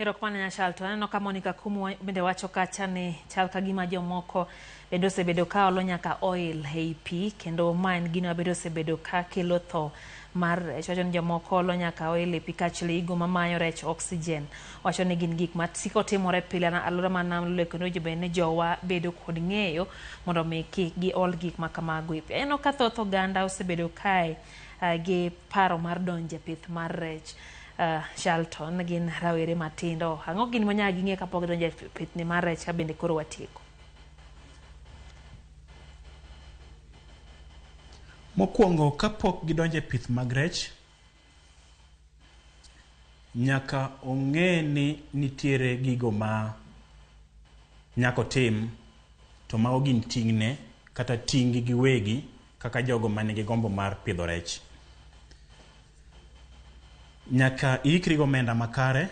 Erokamano nya Shalton. Aneno ka Monica Kumu bende wacho kacha ni chal ka gima jomoko bende osebedo ka olo nyaka oil ei pi, kendo ma en gino bende osebedo ka kelo tho mar rech. Wacho ni jomoko olo nyaka oil e pi kaachiel gigo mamayo rech oxygen. Wacho ni gin gik masiko timore pile na alura ma nam Lolwe, kendo bende ni jowa bedo kod ng'eyo mondo mi kik giol gik ma kamago e pi. Aneno ka thoth oganda osebedo kae gi paro mar donjo e pith mar rech. Shalton gin rawere matindo. Ang'o gin manyaka ging'e kapok gidonjo e pith ni mar rech ka bende koro watieko? Mokwongo kapok gidonjo e pith mag rech, nyaka ong'e ni nitiere gigo ma nyako tim to mago gin ting'ne kata ting'gi giwegi kaka jogo manigi gombo mar pidho rech. Nyaka iikri gomenda makare,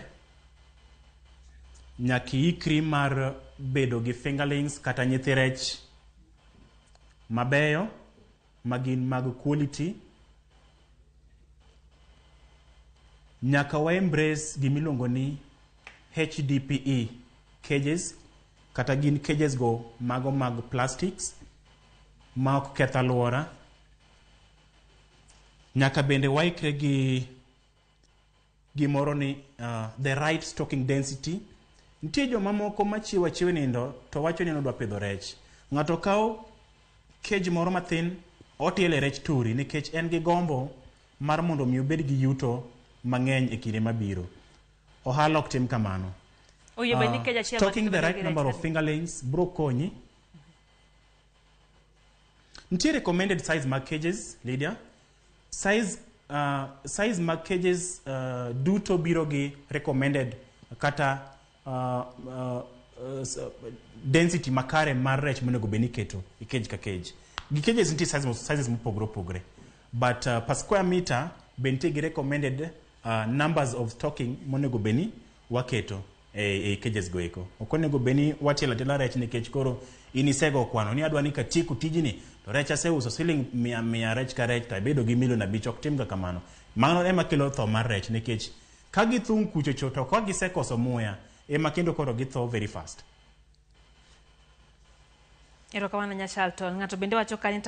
nyaka iikri mar bedo gi fingerlings kata nyithi rech mabeyo magin mag quality. Nyaka wa embrace gimiluongo ni HDPE cages, kata gin cages go mago mag plastics ma ok ketho alwora. Nyaka bende waikre gi gimoro ni the right stocking density. Nitie joma moko machiwo achiwa nindo to wacho ni odwa pidho rech. Ng'ato kawo cage moro mathin otiele rech turi nikech en gi gombo mar mondo mi obed gi yuto mang'eny e kinde mabiro. Ohala ok tim kamano. Stocking the right number of fingerlings bro konyi. Nitie recommended size mag cages, Lydia. Size mag cages duto biro gi recommended kata density makare mar rech monego bed ni keto e cage ka cage. Gi cages nitie sizes mopogore opogore, but per square meter be nitie gi recommended numbers of stocking monego bed ni waketo e cages go eko. Ok onego bed ni watielo atila rech nikech koro inisego kwano ni adwa ni katieko tijni to rech aseuso siling 100 rech ka rech to abedo gi milion 5. Ok tim ga kamano. Mano ema kelo tho mar rech nikech ka githung' kuchocho to ka gisekoso muya ema kendo koro githo very fast. Erokamano nya Shalton. Ng'ato bende wacho ka